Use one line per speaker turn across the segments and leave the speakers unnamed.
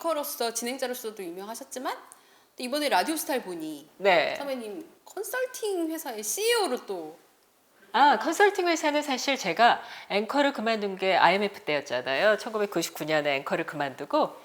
앵커로서 진행자로서도 유명하셨지만 또 이번에 라디오스타를 보니
네.
선배님 컨설팅 회사의 CEO로 또
컨설팅 회사는 사실 제가 앵커를 그만둔 게 IMF 때였잖아요. 1999년에 앵커를 그만두고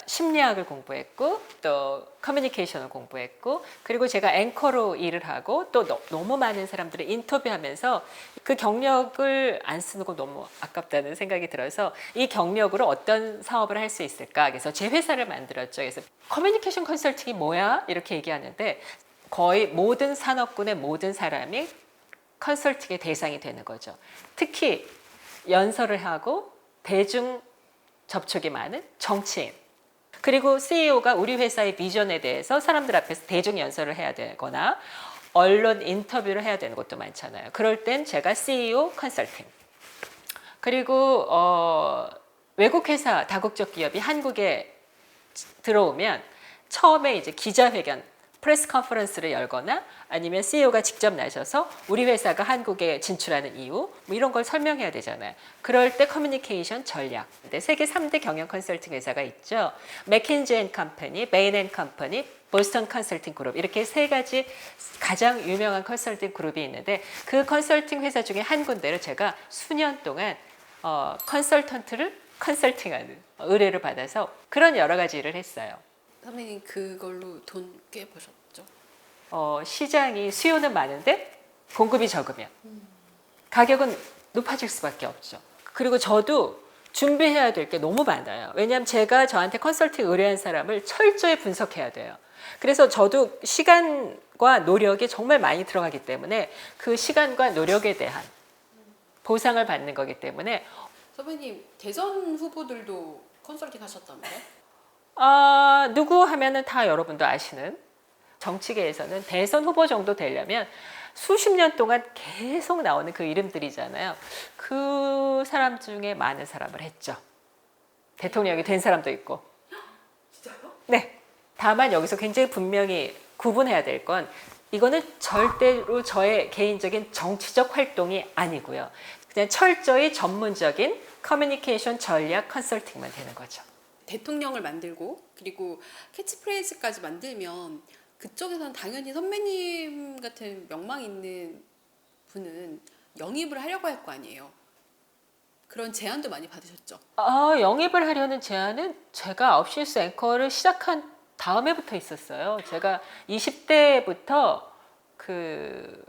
심리학을 공부했고 또 커뮤니케이션을 공부했고 그리고 제가 앵커로 일을 하고 또 너무 많은 사람들을 인터뷰하면서 그 경력을 안 쓰는 거 너무 아깝다는 생각이 들어서 이 경력으로 어떤 사업을 할 수 있을까 그래서 제 회사를 만들었죠. 그래서 커뮤니케이션 컨설팅이 뭐야? 이렇게 얘기하는데 거의 모든 산업군의 모든 사람이 컨설팅의 대상이 되는 거죠. 특히 연설을 하고 대중 접촉이 많은 정치인 그리고 CEO가 우리 회사의 비전에 대해서 사람들 앞에서 대중 연설을 해야 되거나 언론 인터뷰를 해야 되는 것도 많잖아요. 그럴 땐 제가 CEO 컨설팅 그리고 외국 회사 다국적 기업이 한국에 들어오면 처음에 이제 기자회견 프레스 컨퍼런스를 열거나 아니면 CEO가 직접 나셔서 우리 회사가 한국에 진출하는 이유 뭐 이런 걸 설명해야 되잖아요. 그럴 때 커뮤니케이션 전략. 세계 3대 경영 컨설팅 회사가 있죠. 맥킨지 앤 컴퍼니, 베인 앤 컴퍼니, 보스턴 컨설팅 그룹 이렇게 세 가지 가장 유명한 컨설팅 그룹이 있는데 그 컨설팅 회사 중에 한 군데를 제가 수년 동안 컨설턴트를 컨설팅하는 의뢰를 받아서 그런 여러 가지 일을 했어요.
선배님 그걸로 돈 꽤 버셨죠?
시장이 수요는 많은데 공급이 적으면 가격은 높아질 수밖에 없죠. 그리고 저도 준비해야 될 게 너무 많아요. 왜냐하면 제가 저한테 컨설팅 의뢰한 사람을 철저히 분석해야 돼요. 그래서 저도 시간과 노력이 정말 많이 들어가기 때문에 그 시간과 노력에 대한 보상을 받는 거기 때문에
선배님 대선 후보들도 컨설팅 하셨다면서요?
누구 하면은 다 여러분도 아시는 정치계에서는 대선 후보 정도 되려면 수십 년 동안 계속 나오는 그 이름들이잖아요. 그 사람 중에 많은 사람을 했죠. 대통령이 된 사람도 있고.
진짜요?
네. 다만 여기서 굉장히 분명히 구분해야 될 건 이거는 절대로 저의 개인적인 정치적 활동이 아니고요. 그냥 철저히 전문적인 커뮤니케이션 전략 컨설팅만 되는 거죠.
대통령을 만들고 그리고 캐치프레이즈까지 만들면 그쪽에서는 당연히 선배님 같은 명망 있는 분은 영입을 하려고 할 거 아니에요. 그런 제안도 많이 받으셨죠?
영입을 하려는 제안은 제가 9시 뉴스 앵커를 시작한 다음 해부터 있었어요. 제가 20대부터 그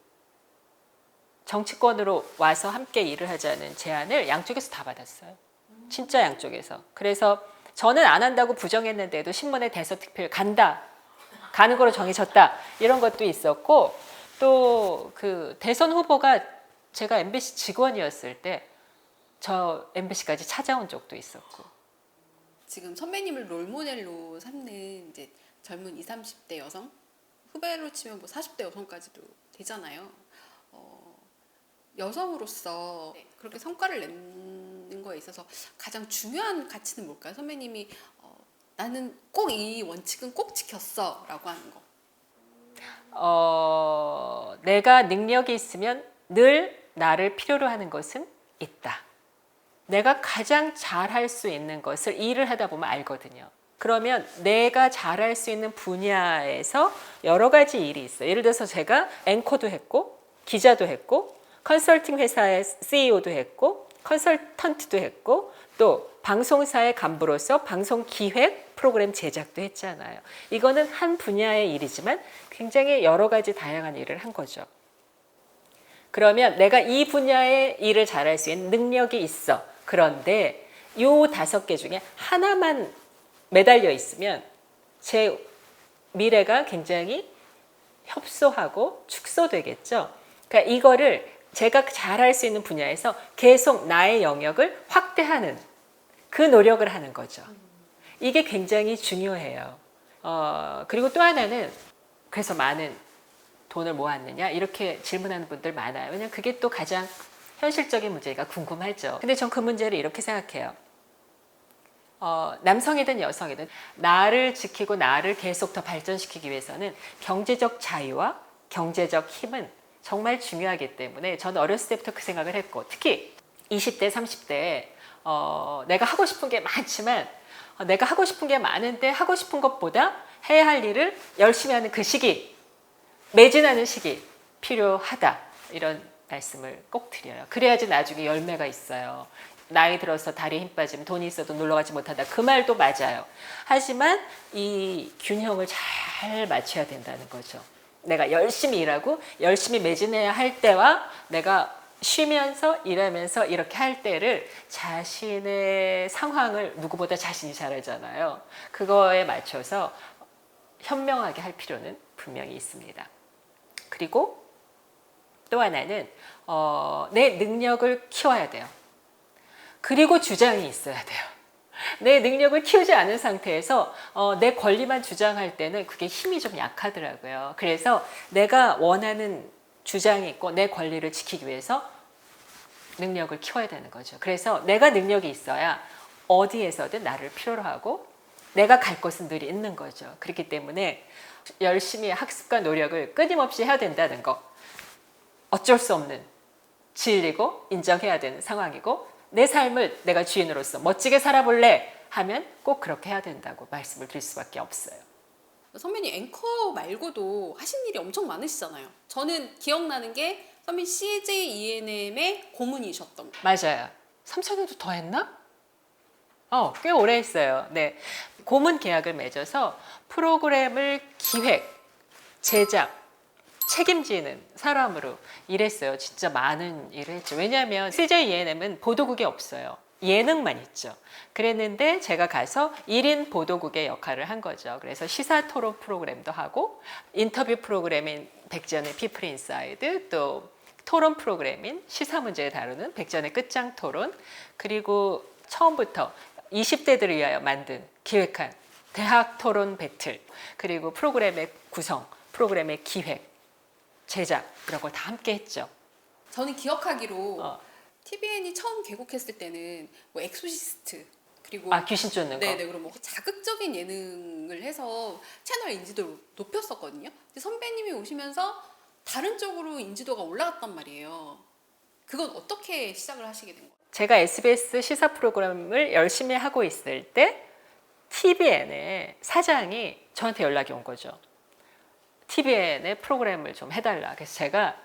정치권으로 와서 함께 일을 하자는 제안을 양쪽에서 다 받았어요. 진짜 양쪽에서. 그래서 저는 안 한다고 부정했는데도 신문에 대서특필 간다. 가는 거로 정해졌다. 이런 것도 있었고 또 그 대선 후보가 제가 MBC 직원이었을 때 저 MBC까지 찾아온 적도 있었고.
지금 선배님을 롤모델로 삼는 이제 젊은 20, 30대 여성 후배로 치면 뭐 40대 여성까지도 되잖아요. 여성으로서 그렇게 성과를 내는 거에 있어서 가장 중요한 가치는 뭘까요? 선배님이 나는 꼭 이 원칙은 꼭 지켰어 라고 하는 거.
내가 능력이 있으면 늘 나를 필요로 하는 것은 있다. 내가 가장 잘할 수 있는 것을 일을 하다 보면 알거든요. 그러면 내가 잘할 수 있는 분야에서 여러 가지 일이 있어요. 예를 들어서 제가 앵커도 했고 기자도 했고 컨설팅 회사의 CEO도 했고 컨설턴트도 했고 또 방송사의 간부로서 방송 기획 프로그램 제작도 했잖아요. 이거는 한 분야의 일이지만 굉장히 여러 가지 다양한 일을 한 거죠. 그러면 내가 이 분야의 일을 잘할 수 있는 능력이 있어. 그런데 이 5개 중에 하나만 매달려 있으면 제 미래가 굉장히 협소하고 축소되겠죠. 그러니까 이거를 제가 잘할 수 있는 분야에서 계속 나의 영역을 확대하는 그 노력을 하는 거죠. 이게 굉장히 중요해요. 그리고 또 하나는 그래서 많은 돈을 모았느냐 이렇게 질문하는 분들 많아요. 왜냐하면 그게 또 가장 현실적인 문제가 궁금하죠. 근데 전 그 문제를 이렇게 생각해요. 남성이든 여성이든 나를 지키고 나를 계속 더 발전시키기 위해서는 경제적 자유와 경제적 힘은 정말 중요하기 때문에 저는 어렸을 때부터 그 생각을 했고 특히 20대, 30대에 내가 하고 싶은 게 많지만 내가 하고 싶은 게 많은데 하고 싶은 것보다 해야 할 일을 열심히 하는 그 시기, 매진하는 시기 필요하다. 이런 말씀을 꼭 드려요. 그래야지 나중에 열매가 있어요. 나이 들어서 다리에 힘 빠지면 돈이 있어도 놀러 가지 못한다. 그 말도 맞아요. 하지만 이 균형을 잘 맞춰야 된다는 거죠. 내가 열심히 일하고 열심히 매진해야 할 때와 내가 쉬면서 일하면서 이렇게 할 때를 자신의 상황을 누구보다 자신이 잘 알잖아요. 그거에 맞춰서 현명하게 할 필요는 분명히 있습니다. 그리고 또 하나는 내 능력을 키워야 돼요. 그리고 주장이 있어야 돼요. 내 능력을 키우지 않은 상태에서 내 권리만 주장할 때는 그게 힘이 좀 약하더라고요. 그래서 내가 원하는 주장이 있고 내 권리를 지키기 위해서 능력을 키워야 되는 거죠. 그래서 내가 능력이 있어야 어디에서든 나를 필요로 하고 내가 갈 곳은 늘 있는 거죠. 그렇기 때문에 열심히 학습과 노력을 끊임없이 해야 된다는 거. 어쩔 수 없는 진리고 인정해야 되는 상황이고 내 삶을 내가 주인으로서 멋지게 살아볼래 하면 꼭 그렇게 해야 된다고 말씀을 드릴 수밖에 없어요.
선배님 앵커 말고도 하신 일이 엄청 많으시잖아요. 저는 기억나는 게 선배님 CJ ENM의 고문이셨던 거.
맞아요. 3,000년도 더 했나? 꽤 오래 했어요. 네. 고문 계약을 맺어서 프로그램을 기획, 제작, 책임지는 사람으로 일했어요. 진짜 많은 일을 했죠. 왜냐하면 CJ ENM은 보도국이 없어요. 예능만 있죠. 그랬는데 제가 가서 1인 보도국의 역할을 한 거죠. 그래서 시사 토론 프로그램도 하고 인터뷰 프로그램인 백지연의 피플 인사이드, 또 토론 프로그램인 시사 문제를 다루는 백지연의 끝장 토론, 그리고 처음부터 20대들을 위하여 만든 기획한 대학 토론 배틀, 그리고 프로그램의 구성, 프로그램의 기획, 제작 이런 걸 다 함께 했죠.
저는 기억하기로 TVN이 처음 개국했을 때는 뭐 엑소시스트 그리고
귀신 쫓는 거.
네네 그럼 뭐 자극적인 예능을 해서 채널 인지도를 높였었거든요. 근데 선배님이 오시면서 다른 쪽으로 인지도가 올라갔단 말이에요. 그건 어떻게 시작을 하시게 된 거예요?
제가 SBS 시사 프로그램을 열심히 하고 있을 때 TVN의 사장이 저한테 연락이 온 거죠. TVN의 프로그램을 좀 해달라. 그래서 제가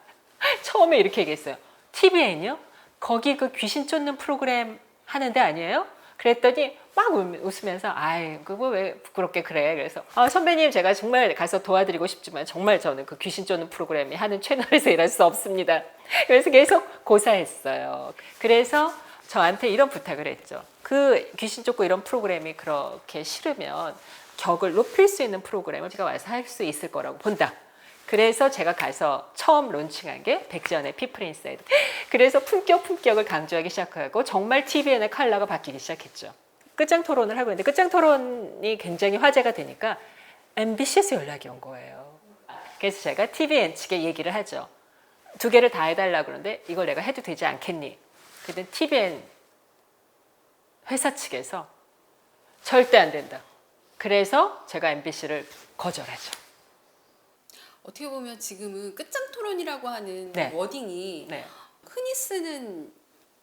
처음에 이렇게 얘기했어요. TVN이요? 거기 그 귀신 쫓는 프로그램 하는데 아니에요? 그랬더니 막 웃으면서 아이 그거 왜 부끄럽게 그래. 그래서 선배님 제가 정말 가서 도와드리고 싶지만 정말 저는 그 귀신 쫓는 프로그램이 하는 채널에서 일할 수 없습니다. 그래서 계속 고사했어요. 그래서 저한테 이런 부탁을 했죠. 그 귀신 쫓고 이런 프로그램이 그렇게 싫으면 격을 높일 수 있는 프로그램을 제가 와서 할 수 있을 거라고 본다. 그래서 제가 가서 처음 론칭한 게 백지연의 피플 인사이드. 그래서 품격을 강조하기 시작하고 정말 TVN의 컬러가 바뀌기 시작했죠. 끝장 토론을 하고 있는데 끝장 토론이 굉장히 화제가 되니까 MBC에서 연락이 온 거예요. 그래서 제가 TVN 측에 얘기를 하죠. 두 개를 다 해달라고 그러는데 이걸 내가 해도 되지 않겠니? 그랬더니 TVN 회사 측에서 절대 안 된다. 그래서 제가 MBC를 거절하죠.
어떻게 보면 지금은 끝장 토론이라고 하는
네.
워딩이
네.
흔히 쓰는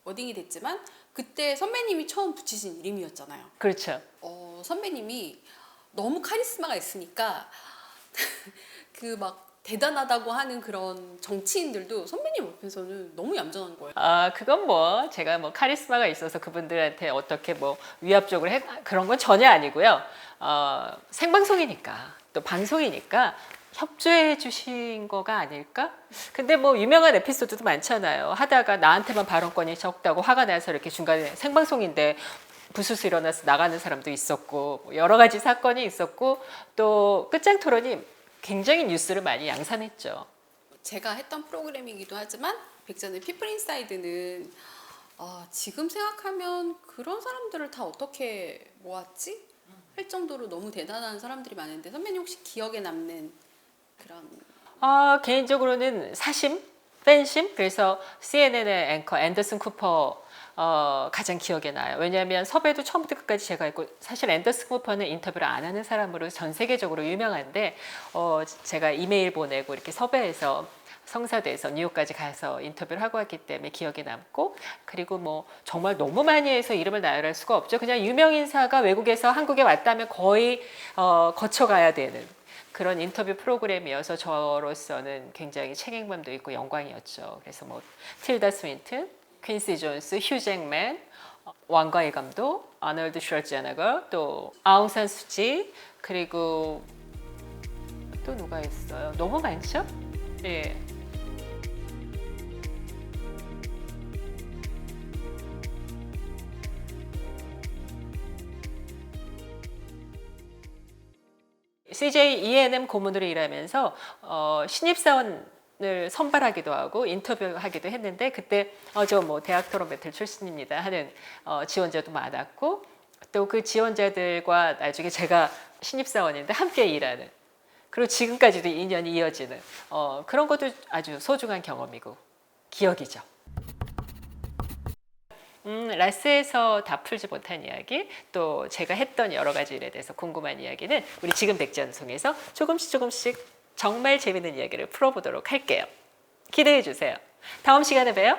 워딩이 됐지만 그때 선배님이 처음 붙이신 이름이었잖아요.
그렇죠.
선배님이 너무 카리스마가 있으니까 그 막 대단하다고 하는 그런 정치인들도 선배님 옆에서는 너무 얌전한 거예요.
그건 뭐 제가 뭐 카리스마가 있어서 그분들한테 어떻게 뭐 위압적으로 그런 건 전혀 아니고요. 생방송이니까 또 방송이니까 협조해 주신 거가 아닐까? 근데 뭐 유명한 에피소드도 많잖아요. 하다가 나한테만 발언권이 적다고 화가 나서 이렇게 중간에 생방송인데 부스스 일어나서 나가는 사람도 있었고 여러 가지 사건이 있었고 또 끝장 토론이 굉장히 뉴스를 많이 양산했죠.
제가 했던 프로그램이기도 하지만 백전의 피플 인사이드는 지금 생각하면 그런 사람들을 다 어떻게 모았지? 할 정도로 너무 대단한 사람들이 많은데 선배님 혹시 기억에 남는 그런
개인적으로는 사심, 팬심. 그래서 CNN의 앵커 앤더슨 쿠퍼 가장 기억에 나요. 왜냐하면 섭외도 처음부터 끝까지 제가 했고 사실 앤더슨 쿠퍼는 인터뷰를 안 하는 사람으로 전 세계적으로 유명한데 제가 이메일 보내고 이렇게 섭외해서 성사돼서 뉴욕까지 가서 인터뷰를 하고 왔기 때문에 기억에 남고, 그리고 뭐 정말 너무 많이 해서 이름을 나열할 수가 없죠. 그냥 유명 인사가 외국에서 한국에 왔다면 거의 거쳐가야 되는 그런 인터뷰 프로그램이어서 저로서는 굉장히 책임감도 있고 영광이었죠. 그래서 뭐 틸다 스윈튼, 퀸시 존스, 휴 잭맨, 왕과의 감독, 아놀드 슈왈제네거, 또 아웅산 수지, 그리고 또 누가 있어요? 너무 많죠? 예. CJ E&M 고문으로 일하면서 신입사원을 선발하기도 하고 인터뷰하기도 했는데, 그때 저 뭐 대학 토론 배틀 출신입니다 하는 지원자도 많았고, 또 그 지원자들과 나중에 제가 신입사원인데 함께 일하는, 그리고 지금까지도 인연이 이어지는 그런 것도 아주 소중한 경험이고 기억이죠. 라스에서 다 풀지 못한 이야기, 또 제가 했던 여러 가지 일에 대해서 궁금한 이야기는 우리 지금 백전송에서 조금씩 정말 재밌는 이야기를 풀어보도록 할게요. 기대해 주세요. 다음 시간에 봬요.